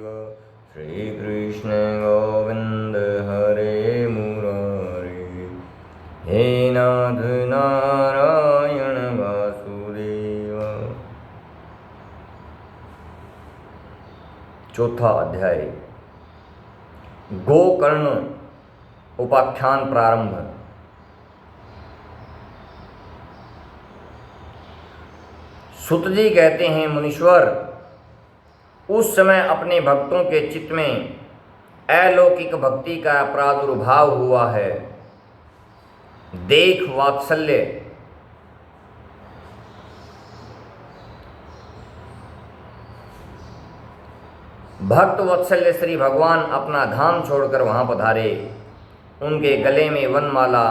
श्री कृष्ण गोविंद हरे मुरारी, हे नाथ नारायण वासुदेव। चौथा अध्याय गोकर्ण उपाख्यान प्रारंभ। सुत जी कहते हैं, मुनीश्वर, उस समय अपने भक्तों के चित्त में अलौकिक भक्ति का प्रादुर्भाव हुआ है। देख वात्सल्य, भक्त वत्सल्य श्री भगवान अपना धाम छोड़कर वहां पधारे। उनके गले में वनमाला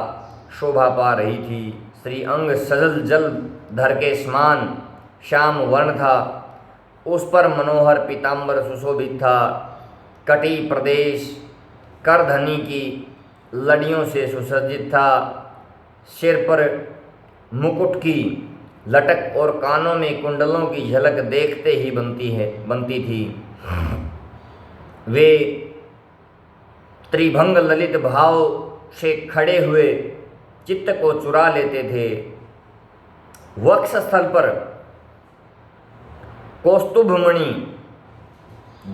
शोभा पा रही थी। श्री अंग सजल जल धर के समान श्याम वर्ण था। उस पर मनोहर पीताम्बर सुशोभित था। कटी प्रदेश करधनी की लड़ियों से सुसज्जित था। सिर पर मुकुट की लटक और कानों में कुंडलों की झलक देखते ही बनती थी। वे त्रिभंग ललित भाव से खड़े हुए चित्त को चुरा लेते थे। वक्षस्थल पर कौस्तुभमणि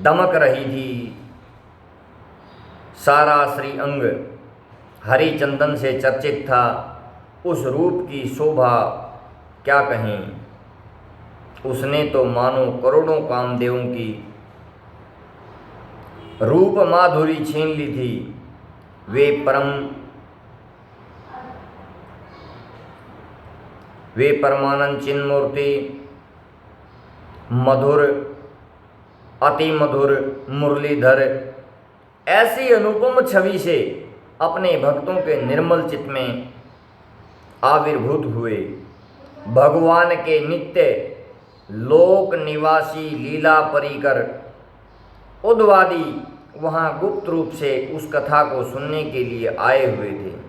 दमक रही थी। सारा श्री अंग हरि चंदन से चर्चित था। उस रूप की शोभा क्या कहें। उसने तो मानो करोड़ों कामदेवों की रूप माधुरी छीन ली थी। वे परमानंद चिन्ह मूर्ति, मधुर अति मधुर मुरलीधर, ऐसी अनुपम छवि से अपने भक्तों के निर्मल चित्त में आविर्भूत हुए। भगवान के नित्य लोक निवासी लीला परिकर उद्वादी वहां गुप्त रूप से उस कथा को सुनने के लिए आए हुए थे।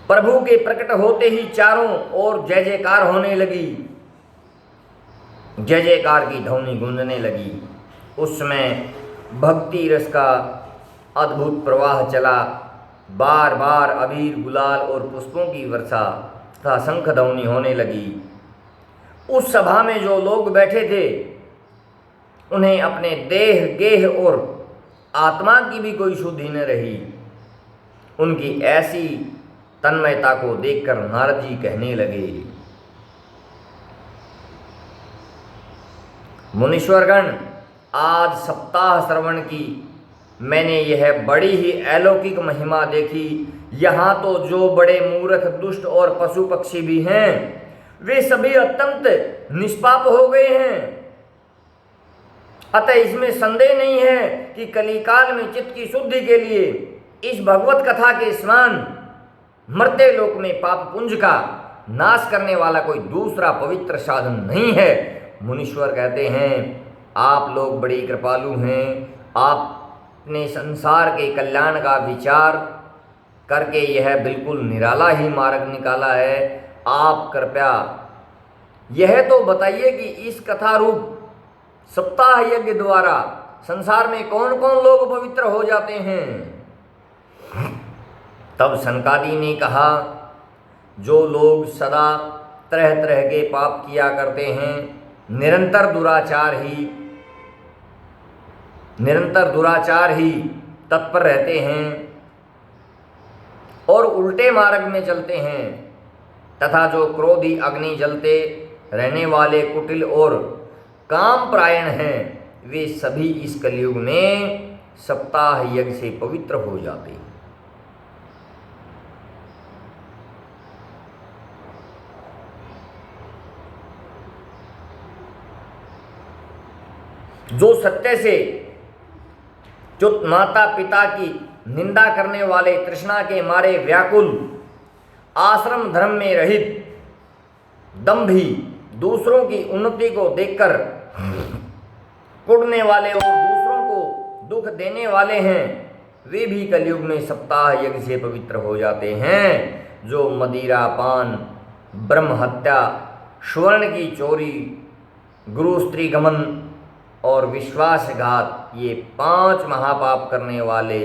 प्रभु के प्रकट होते ही चारों ओर जय जयकार होने लगी। जय जयकार की ध्वनि गूंजने लगी। उस समय भक्ति रस का अद्भुत प्रवाह चला। बार बार अबीर गुलाल और पुष्पों की वर्षा तथा शंख ध्वनि होने लगी। उस सभा में जो लोग बैठे थे उन्हें अपने देह गेह और आत्मा की भी कोई शुद्धि न रही। उनकी ऐसी तन्मयता को देखकर नारद जी कहने लगे, मुनीश्वरगण, आज सप्ताह श्रवण की मैंने यह बड़ी ही अलौकिक महिमा देखी। यहाँ तो जो बड़े मूर्ख दुष्ट और पशु पक्षी भी हैं वे सभी अत्यंत निष्पाप हो गए हैं। अतः इसमें संदेह नहीं है कि कलिकाल में चित्त की शुद्धि के लिए इस भगवत कथा के स्नान मर्त्य लोक में पाप पुंज का नाश करने वाला कोई दूसरा पवित्र साधन नहीं है। मुनीश्वर कहते हैं, आप लोग बड़ी कृपालु हैं। आपने संसार के कल्याण का विचार करके यह बिल्कुल निराला ही मार्ग निकाला है। आप कृपया यह तो बताइए कि इस कथा रूप सप्ताह यज्ञ द्वारा संसार में कौन कौन लोग पवित्र हो जाते हैं। तब सनकादि ने कहा, जो लोग सदा तरह तरह के पाप किया करते हैं, निरंतर दुराचार ही तत्पर रहते हैं और उल्टे मार्ग में चलते हैं, तथा जो क्रोधी अग्नि जलते रहने वाले कुटिल और कामपरायण हैं, वे सभी इस कलयुग में सप्ताह यज्ञ से पवित्र हो जाते हैं। जो सत्य से, जो माता पिता की निंदा करने वाले, तृष्णा के मारे व्याकुल, आश्रम धर्म में रहित, दंभी, दूसरों की उन्नति को देखकर कुढ़ने वाले और दूसरों को दुख देने वाले हैं, वे भी कलयुग में सप्ताह यज्ञ से पवित्र हो जाते हैं। जो मदिरा पान, ब्रह्म हत्या, स्वर्ण की चोरी, गुरु स्त्री गमन और विश्वासघात, ये 5 महापाप करने वाले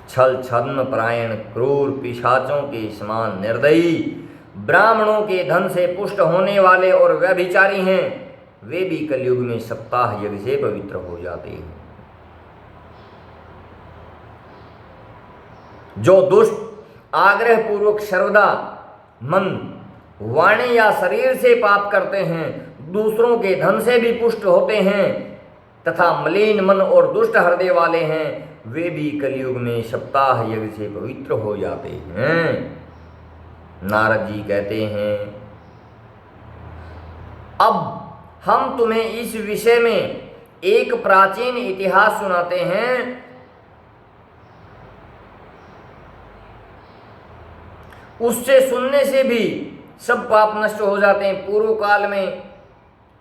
छल छद्म परायण क्रूर पिशाचों के समान निर्दयी, ब्राह्मणों के धन से पुष्ट होने वाले और व्यभिचारी हैं, वे भी कलयुग में सप्ताह यज्ञ से पवित्र हो जाते हैं। जो दुष्ट आग्रह पूर्वक सर्वदा मन, वाणी या शरीर से पाप करते हैं, दूसरों के धन से भी पुष्ट होते हैं तथा मलिन मन और दुष्ट हृदय वाले हैं, वे भी कलयुग में सप्ताह यज्ञ से पवित्र हो जाते हैं। नारद जी कहते हैं, अब हम तुम्हें इस विषय में एक प्राचीन इतिहास सुनाते हैं। उससे सुनने से भी सब पाप नष्ट हो जाते हैं। पूर्व काल में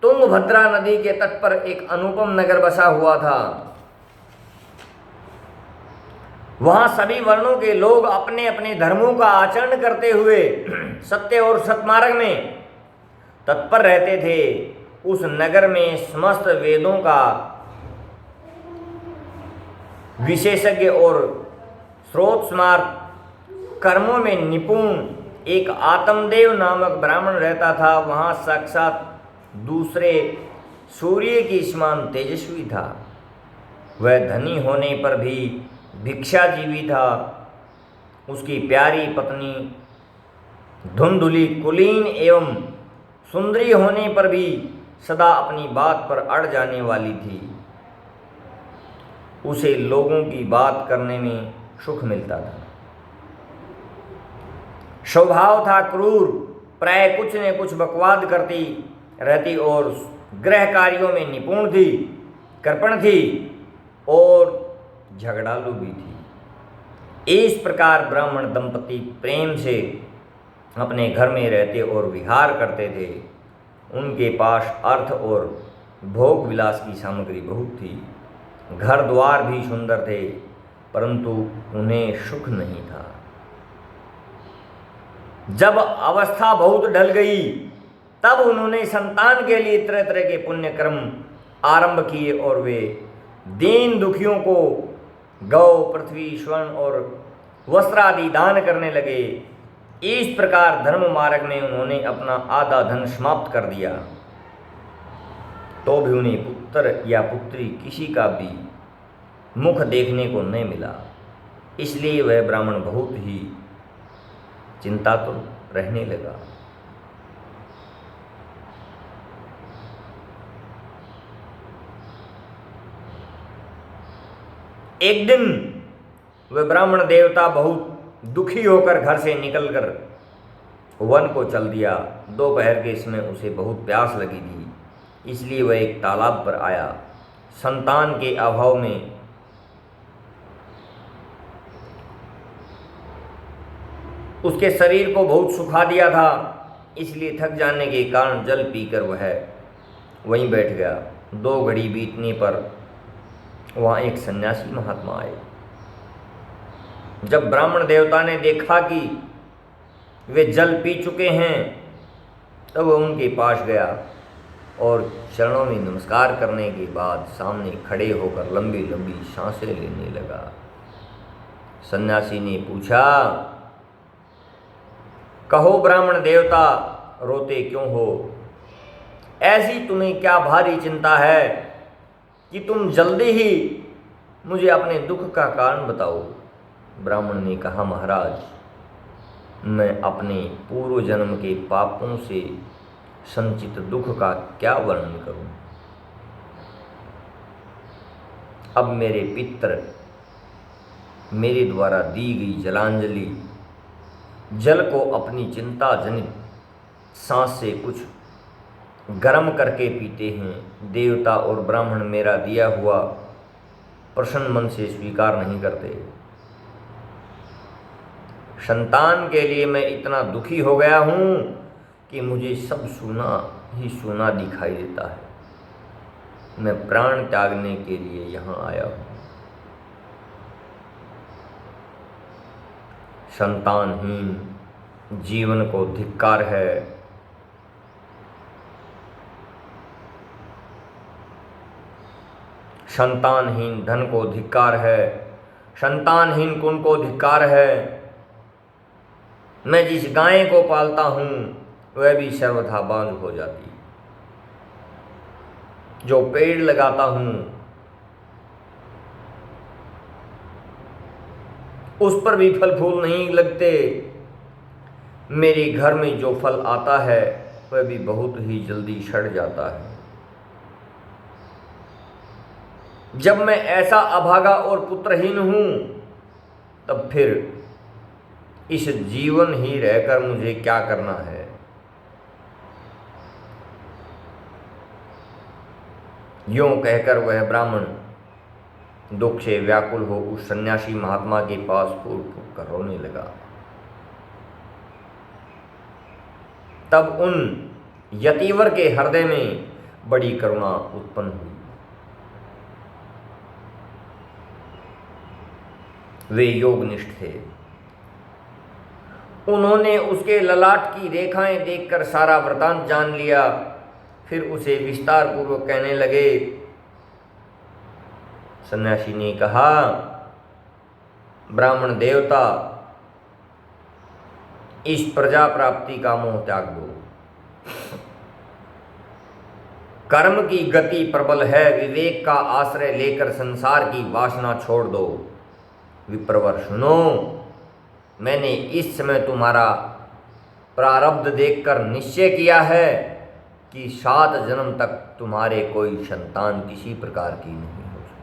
तुंगभद्रा नदी के तट पर एक अनुपम नगर बसा हुआ था। वहां सभी वर्णों के लोग अपने अपने धर्मों का आचरण करते हुए सत्य और सत्मार्ग में तत्पर रहते थे। उस नगर में समस्त वेदों का विशेषज्ञ और स्रोतस्मार्ग कर्मों में निपुण एक आत्मदेव नामक ब्राह्मण रहता था। वहाँ साक्षात दूसरे सूर्य की समान तेजस्वी था। वह धनी होने पर भी भिक्षाजीवी था। उसकी प्यारी पत्नी धुंधुली कुलीन एवं सुंदरी होने पर भी सदा अपनी बात पर अड़ जाने वाली थी। उसे लोगों की बात करने में सुख मिलता था। स्वभाव था क्रूर, प्राय कुछ न कुछ बकवाद करती रहती और गृह कार्यों में निपुण थी, कृपण थी और झगड़ालू भी थी। इस प्रकार ब्राह्मण दंपति प्रेम से अपने घर में रहते और विहार करते थे। उनके पास अर्थ और भोग विलास की सामग्री बहुत थी। घर द्वार भी सुंदर थे, परंतु उन्हें सुख नहीं था। जब अवस्था बहुत ढल गई, तब उन्होंने संतान के लिए तरह तरह के पुण्य कर्म आरंभ किए और वे दीन दुखियों को गौ, पृथ्वी, स्वर्ण और वस्त्र आदि दान करने लगे। इस प्रकार धर्म मार्ग में उन्होंने अपना आधा धन समाप्त कर दिया। तो भी उन्हें पुत्र या पुत्री किसी का भी मुख देखने को नहीं मिला। इसलिए वह ब्राह्मण बहुत ही चिंतातुर रहने लगा। एक दिन वह ब्राह्मण देवता बहुत दुखी होकर घर से निकलकर वन को चल दिया। दोपहर के समय उसे बहुत प्यास लगी थी, इसलिए वह एक तालाब पर आया। संतान के अभाव में उसके शरीर को बहुत सुखा दिया था, इसलिए थक जाने के कारण जल पीकर वह वहीं बैठ गया। 2 घड़ी बीतने पर वहाँ एक सन्यासी महात्मा आए। जब ब्राह्मण देवता ने देखा कि वे जल पी चुके हैं, तब वह उनके पास गया और चरणों में नमस्कार करने के बाद सामने खड़े होकर लंबी लंबी सांसें लेने लगा। सन्यासी ने पूछा, कहो ब्राह्मण देवता, रोते क्यों हो? ऐसी तुम्हें क्या भारी चिंता है कि तुम जल्दी ही मुझे अपने दुख का कारण बताओ। ब्राह्मण ने कहा, महाराज, मैं अपने पूर्व जन्म के पापों से संचित दुख का क्या वर्णन करूं? अब मेरे पितर मेरे द्वारा दी गई जलांजलि जल को अपनी चिंता जनित सांस से कुछ गर्म करके पीते हैं। देवता और ब्राह्मण मेरा दिया हुआ प्रसन्न मन से स्वीकार नहीं करते। संतान के लिए मैं इतना दुखी हो गया हूँ कि मुझे सब सूना ही सूना दिखाई देता है। मैं प्राण त्यागने के लिए यहाँ आया हूँ। संतानहीन जीवन को धिक्कार है। संतानहीन धन को धिक्कार है, संतानहीन कुंड को धिक्कार है। मैं जिस गाय को पालता हूँ वह भी सर्वथा बांझ हो जाती, जो पेड़ लगाता हूँ उस पर भी फल फूल नहीं लगते, मेरे घर में जो फल आता है वह भी बहुत ही जल्दी सड़ जाता है। जब मैं ऐसा अभागा और पुत्रहीन हूँ तब फिर इस जीवन ही रहकर मुझे क्या करना है। यूं कहकर वह ब्राह्मण दुख से व्याकुल हो उस सन्यासी महात्मा के पास फूट फूट कर रोने लगा। तब उन यतिवर के हृदय में बड़ी करुणा उत्पन्न हुई। वे योगनिष्ठ थे। उन्होंने उसके ललाट की रेखाएं देखकर सारा वृतांत जान लिया। फिर उसे विस्तार पूर्वक कहने लगे। सन्यासी ने कहा, ब्राह्मण देवता, इस प्रजा प्राप्ति का मोह त्याग दो। कर्म की गति प्रबल है, विवेक का आश्रय लेकर संसार की वासना छोड़ दो। विप्रवर सुनो, मैंने इस समय तुम्हारा प्रारब्ध देखकर निश्चय किया है कि 7 जन्म तक तुम्हारे कोई संतान किसी प्रकार की नहीं हो सकती।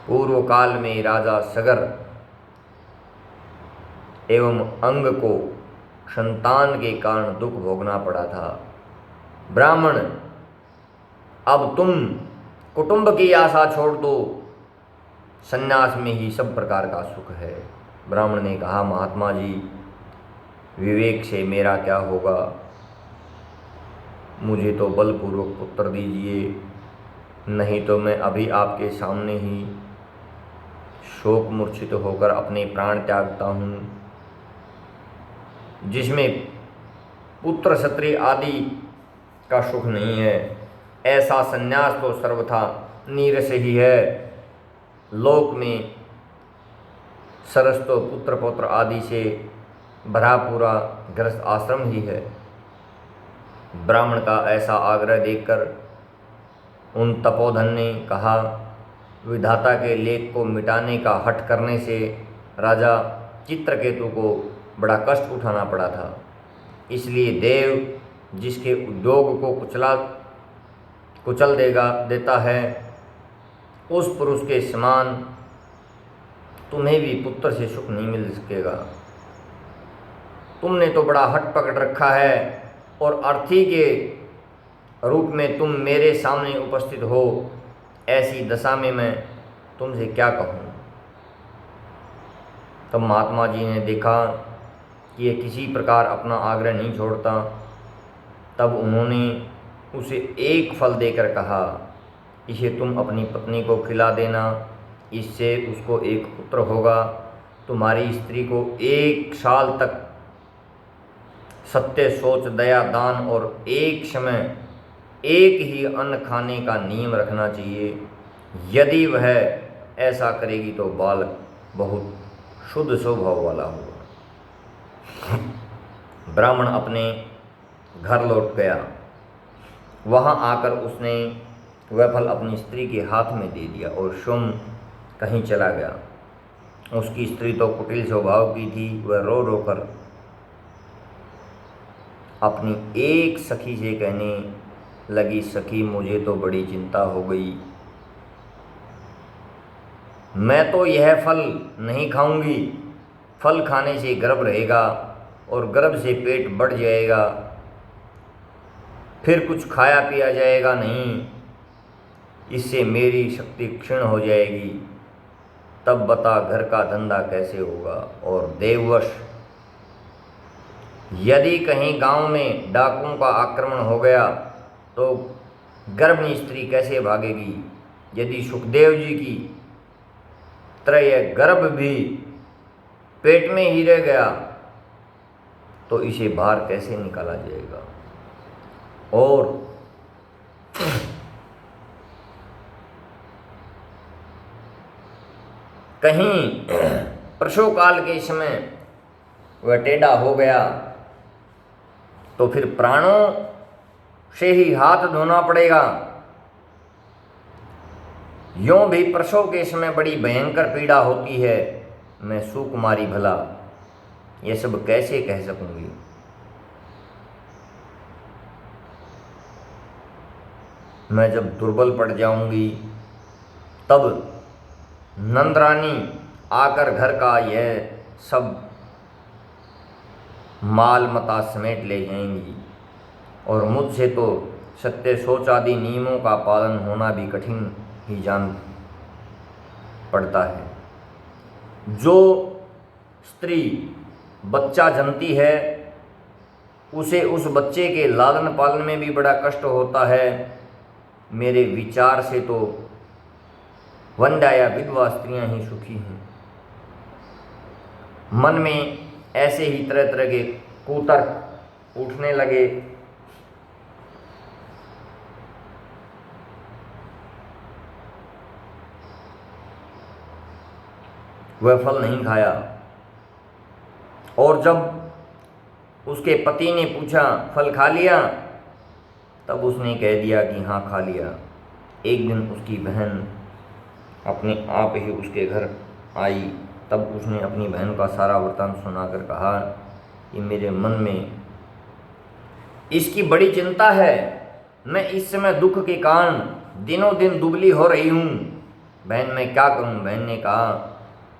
पूर्व काल में राजा सगर एवं अंग को संतान के कारण दुख भोगना पड़ा था। ब्राह्मण, अब तुम कुटुंब की आशा छोड़ दो, संन्यास में ही सब प्रकार का सुख है। ब्राह्मण ने कहा, महात्मा जी, विवेक से मेरा क्या होगा? मुझे तो बलपूर्वक पुत्र दीजिए, नहीं तो मैं अभी आपके सामने ही शोक मूर्छित होकर अपने प्राण त्यागता हूँ। जिसमें पुत्र क्षत्रिय आदि का सुख नहीं है, ऐसा संन्यास तो सर्वथा नीरस ही है। लोक में सरस तो पुत्र पौत्र आदि से भरा पूरा गृहस्थ आश्रम ही है। ब्राह्मण का ऐसा आग्रह देखकर उन तपोधन ने कहा, विधाता के लेख को मिटाने का हठ करने से राजा चित्रकेतु को बड़ा कष्ट उठाना पड़ा था। इसलिए देव जिसके उद्योग को कुचल देता है, उस पुरुष के समान तुम्हें भी पुत्र से सुख नहीं मिल सकेगा। तुमने तो बड़ा हट पकड़ रखा है और अर्थी के रूप में तुम मेरे सामने उपस्थित हो। ऐसी दशा में मैं तुमसे क्या कहूँ? तब महात्मा जी ने देखा कि यह किसी प्रकार अपना आग्रह नहीं छोड़ता। तब उन्होंने उसे एक फल देकर कहा, इसे तुम अपनी पत्नी को खिला देना, इससे उसको एक पुत्र होगा। तुम्हारी स्त्री को 1 साल तक सत्य, सोच, दया, दान और एक समय एक ही अन्न खाने का नियम रखना चाहिए। यदि वह ऐसा करेगी तो बालक बहुत शुद्ध स्वभाव वाला होगा। ब्राह्मण अपने घर लौट गया। वहाँ आकर उसने वह फल अपनी स्त्री के हाथ में दे दिया और स्वयं कहीं चला गया। उसकी स्त्री तो कुटिल स्वभाव की थी। वह रो रो कर अपनी एक सखी से कहने लगी, सखी, मुझे तो बड़ी चिंता हो गई। मैं तो यह फल नहीं खाऊंगी। फल खाने से गर्भ रहेगा और गर्भ से पेट बढ़ जाएगा, फिर कुछ खाया पिया जाएगा नहीं। इससे मेरी शक्ति क्षीण हो जाएगी। तब बता घर का धंधा कैसे होगा? और देववश यदि कहीं गांव में डाकुओं का आक्रमण हो गया तो गर्भिणी स्त्री कैसे भागेगी? यदि सुखदेव जी की तरह यह गर्भ भी पेट में ही रह गया तो इसे बाहर कैसे निकाला जाएगा? और कहीं प्रसव काल के समय वह टेढ़ा हो गया तो फिर प्राणों से ही हाथ धोना पड़ेगा। यों भी प्रसव के समय बड़ी भयंकर पीड़ा होती है। मैं सुकुमारी भला ये सब कैसे कह सकूंगी। मैं जब दुर्बल पड़ जाऊंगी तब नंदरानी आकर घर का यह सब माल मता समेट ले जाएंगी और मुझसे तो सत्य सोच आदि नियमों का पालन होना भी कठिन ही जान पड़ता है। जो स्त्री बच्चा जन्मती है उसे उस बच्चे के लालन पालन में भी बड़ा कष्ट होता है। मेरे विचार से तो वंध्या या विधवा स्त्रियां ही सुखी हैं। मन में ऐसे ही तरह तरह के कुतर्क उठने लगे। वह फल नहीं खाया और जब उसके पति ने पूछा फल खा लिया तब उसने कह दिया कि हाँ खा लिया। एक दिन उसकी बहन अपने आप ही उसके घर आई। तब उसने अपनी बहन का सारा वृतांत सुनाकर कहा कि मेरे मन में इसकी बड़ी चिंता है। मैं इस समय दुख के कारण दिनों दिन दुबली हो रही हूँ। बहन मैं क्या करूँ। बहन ने कहा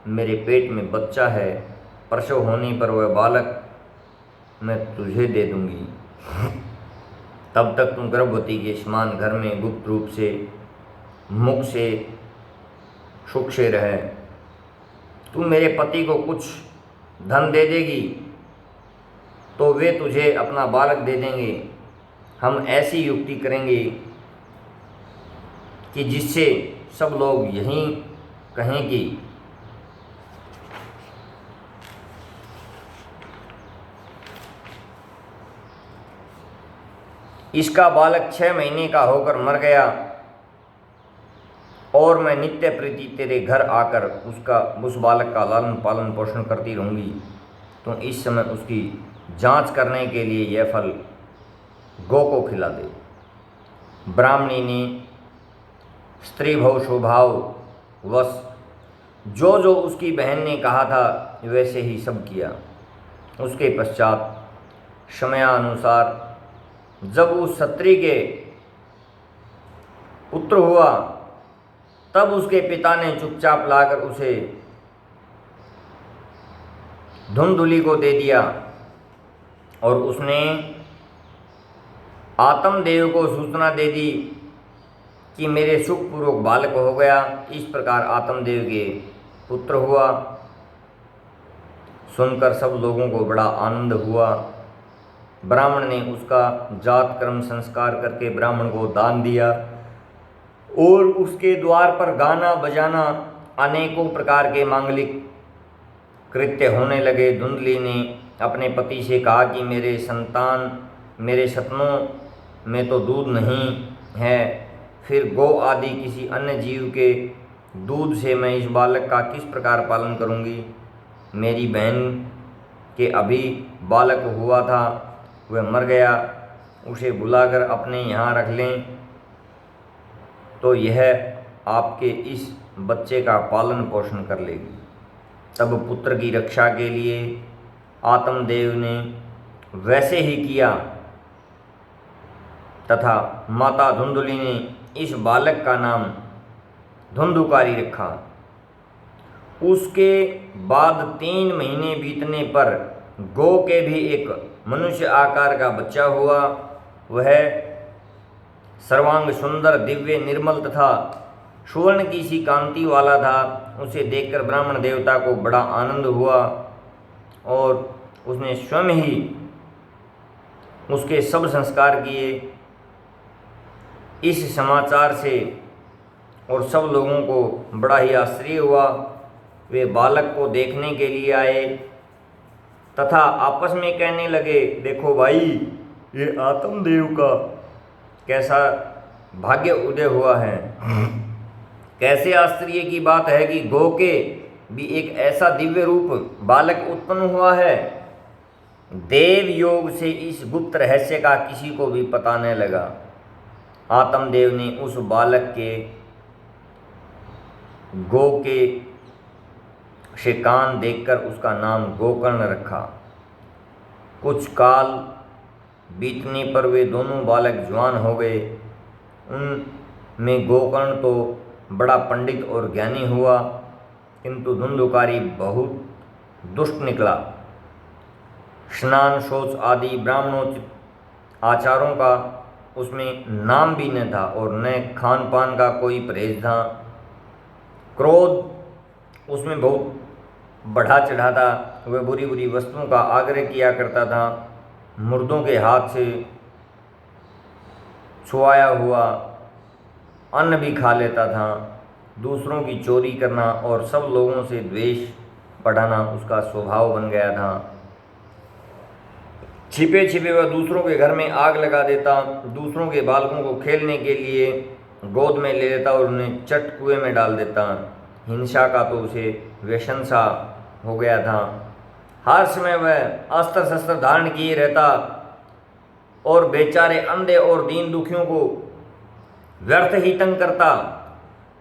मेरे पेट में बच्चा है, प्रसव होने पर वह बालक मैं तुझे दे दूँगी। तब तक तुम गर्भवती के समान घर में गुप्त रूप से मुख से सुख से रहे। तू मेरे पति को कुछ धन दे देगी तो वे तुझे अपना बालक दे देंगे। हम ऐसी युक्ति करेंगे कि जिससे सब लोग यही कहें कि इसका बालक 6 महीने का होकर मर गया और मैं नित्य प्रीति तेरे घर आकर उस बालक का लालन पालन पोषण करती रहूँगी। तो इस समय उसकी जांच करने के लिए यह फल गौ को खिला दे। ब्राह्मणी ने स्त्री भव स्वभाव वश जो जो उसकी बहन ने कहा था वैसे ही सब किया। उसके पश्चात समयानुसार जब उस क्षत्रिय के पुत्र हुआ तब उसके पिता ने चुपचाप लाकर उसे धुंधुली को दे दिया और उसने आत्मदेव को सूचना दे दी कि मेरे सुखपूर्वक बालक हो गया। इस प्रकार आत्मदेव के पुत्र हुआ। सुनकर सब लोगों को बड़ा आनंद हुआ। ब्राह्मण ने उसका जात कर्म संस्कार करके ब्राह्मण को दान दिया और उसके द्वार पर गाना बजाना अनेकों प्रकार के मांगलिक कृत्य होने लगे। धुंधली ने अपने पति से कहा कि मेरे संतान मेरे सपनों में तो दूध नहीं है, फिर गौ आदि किसी अन्य जीव के दूध से मैं इस बालक का किस प्रकार पालन करूंगी। मेरी बहन के अभी बालक हुआ था, वह मर गया, उसे बुलाकर अपने यहाँ रख लें तो यह आपके इस बच्चे का पालन पोषण कर लेगी। तब पुत्र की रक्षा के लिए आत्मदेव ने वैसे ही किया तथा माता धुंधुली ने इस बालक का नाम धुंधुकारी रखा। उसके बाद 3 महीने बीतने पर गौ के भी एक मनुष्य आकार का बच्चा हुआ। वह सर्वांग सुंदर दिव्य निर्मल तथा सुवर्ण की सी कांति वाला था। उसे देखकर ब्राह्मण देवता को बड़ा आनंद हुआ और उसने स्वयं ही उसके सब संस्कार किए। इस समाचार से और सब लोगों को बड़ा ही आश्चर्य हुआ। वे बालक को देखने के लिए आए तथा आपस में कहने लगे, देखो भाई, ये आत्मदेव का कैसा भाग्य उदय हुआ है। कैसे आश्चर्य की बात है कि गो के भी एक ऐसा दिव्य रूप बालक उत्पन्न हुआ है। देव योग से इस गुप्त रहस्य का किसी को भी पता न लगा। आत्मदेव ने उस बालक के गो के से कान देखकर उसका नाम गोकर्ण रखा। कुछ काल बीतने पर वे दोनों बालक जवान हो गए। उनमें गोकर्ण तो बड़ा पंडित और ज्ञानी हुआ, किंतु धुंधुकारी बहुत दुष्ट निकला। स्नान शौच आदि ब्राह्मणोचित आचारों का उसमें नाम भी न था और न खान पान का कोई परहेज था। क्रोध उसमें बहुत बढ़ा चढ़ा था। वह बुरी बुरी वस्तुओं का आग्रह किया करता था। मुर्दों के हाथ से छुआया हुआ अन्न भी खा लेता था। दूसरों की चोरी करना और सब लोगों से द्वेष बढ़ाना उसका स्वभाव बन गया था। छिपे छिपे वह दूसरों के घर में आग लगा देता। दूसरों के बालकों को खेलने के लिए गोद में ले लेता और उन्हें चट कुएं में डाल देता। हिंसा का तो उसे व्यसन सा हो गया था। हर समय वह अस्त्र शस्त्र धारण किए रहता और बेचारे अंधे और दीन दुखियों को व्यर्थ ही तंग करता।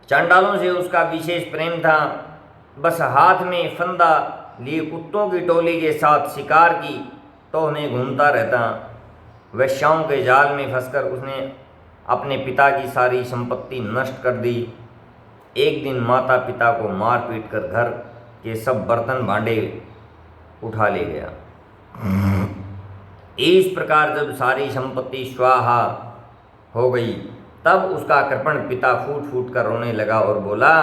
चांडालों से उसका विशेष प्रेम था। बस हाथ में फंदा लिए कुत्तों की टोली के साथ शिकार की तो उन्हें घूमता रहता। वैश्याओं के जाल में फंसकर उसने अपने पिता की सारी संपत्ति नष्ट कर दी। एक दिन माता पिता को मार पीट कर घर के सब बर्तन भांडे उठा ले गया। इस प्रकार जब सारी संपत्ति स्वाहा हो गई तब उसका कृपण पिता फूट फूट कर रोने लगा और बोला,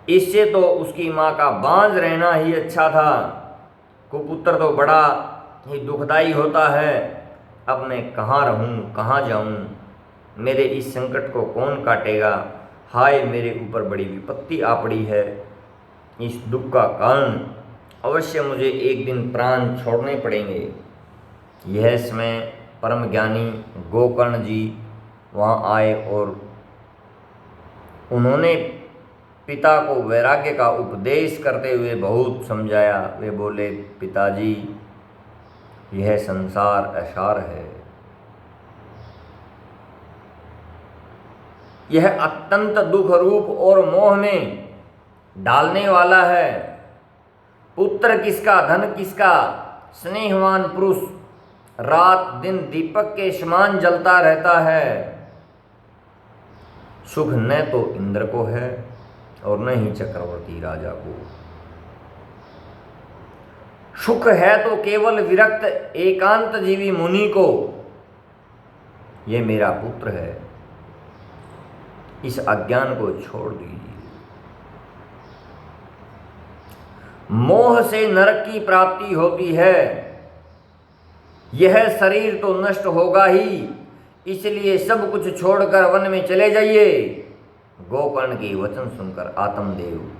इससे तो उसकी माँ का बांझ रहना ही अच्छा था। कुपुत्र तो बड़ा ही दुखदाई होता है। अब मैं कहाँ रहूँ, कहाँ जाऊँ? मेरे इस संकट को कौन काटेगा? हाय, मेरे ऊपर बड़ी विपत्ति आ पड़ी है। इस दुख का कारण अवश्य मुझे एक दिन प्राण छोड़ने पड़ेंगे। यह समय परम ज्ञानी गोकर्ण जी वहाँ आए और उन्होंने पिता को वैराग्य का उपदेश करते हुए बहुत समझाया। वे बोले, पिताजी, यह संसार असार है। यह अत्यंत दुख रूप और मोह में डालने वाला है। पुत्र किसका, धन किसका? स्नेहवान पुरुष रात दिन दीपक के समान जलता रहता है। सुख न तो इंद्र को है और न ही चक्रवर्ती राजा को। सुख है तो केवल विरक्त एकांत जीवी मुनि को। ये मेरा पुत्र है, इस अज्ञान को छोड़ दीजिए। मोह से नरक की प्राप्ति होती है। यह शरीर तो नष्ट होगा ही, इसलिए सब कुछ छोड़कर वन में चले जाइए। गोकर्ण के वचन सुनकर आत्मदेव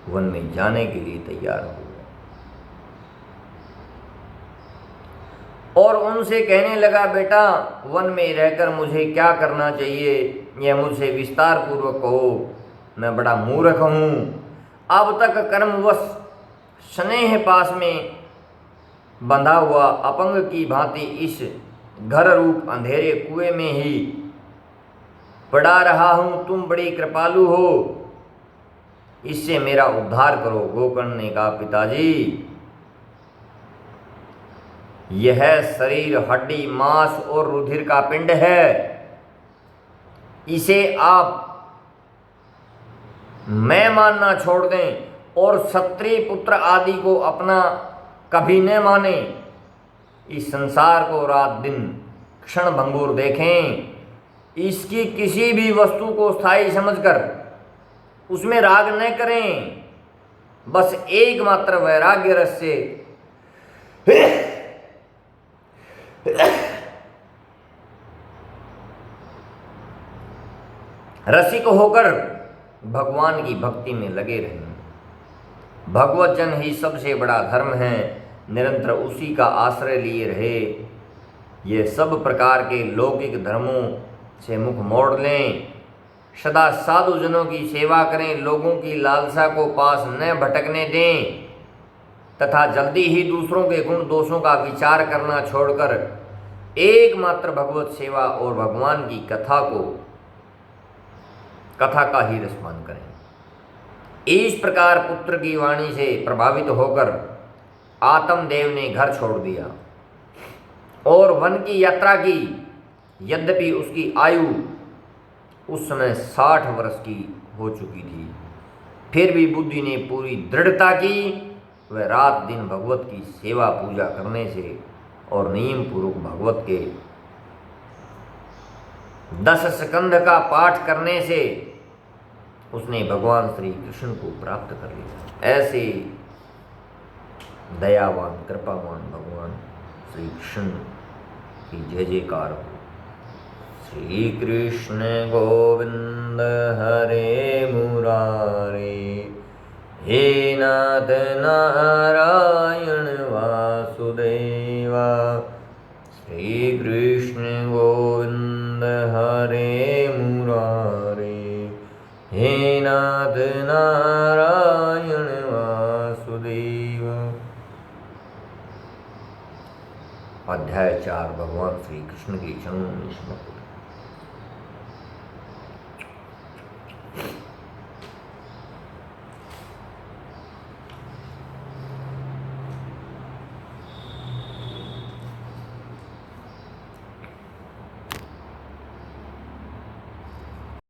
वन में जाने के लिए तैयार हो गए और उनसे कहने लगा, बेटा, वन में रहकर मुझे क्या करना चाहिए, यह मुझसे विस्तार पूर्वक कहो। मैं बड़ा मूर्ख हूँ। अब तक कर्मवश स्नेह पास में बंधा हुआ अपंग की भांति इस घर रूप अंधेरे कुएं में ही पड़ा रहा हूँ। तुम बड़ी कृपालु हो, इससे मेरा उद्धार करो। गोकर्ण ने कहा, पिताजी, यह शरीर हड्डी मांस और रुधिर का पिंड है। इसे आप मैं मानना छोड़ दें और क्षत्रिय पुत्र आदि को अपना कभी न माने। इस संसार को रात दिन क्षण भंगुर देखें। इसकी किसी भी वस्तु को स्थायी समझकर उसमें राग न करें। बस एकमात्र वैराग्य रस से रसिक होकर भगवान की भक्ति में लगे रहें। भगवत जन ही सबसे बड़ा धर्म है। निरंतर उसी का आश्रय लिए रहे ये सब प्रकार के लौकिक धर्मों से मुख मोड़ लें, सदा साधुजनों की सेवा करें, लोगों की लालसा को पास न भटकने दें तथा जल्दी ही दूसरों के गुण दोषों का विचार करना छोड़कर एकमात्र भगवत सेवा और भगवान की कथा का ही रसपान करें। इस प्रकार पुत्र की वाणी से प्रभावित होकर आत्मदेव ने घर छोड़ दिया और वन की यात्रा की। यद्यपि उसकी आयु उस समय 60 वर्ष की हो चुकी थी, फिर भी बुद्धि ने पूरी दृढ़ता की। वह रात दिन भगवत की सेवा पूजा करने से और नियम पूर्वक भगवत के 10 स्कंध का पाठ करने से उसने भगवान श्री कृष्ण को प्राप्त कर लिया। ऐसे दयावान कृपावान भगवान श्री कृष्ण की जय जयकार हो। श्री कृष्ण गोविंद हरे मुरारे, हे नाथ नारायण वासुदेवा। श्री कृष्ण गोविंद हरे मुरारे, हे नाथ नारायण वासुदेवा। अध्याय 4 भगवान श्री कृष्ण की जन्म में समर्पित।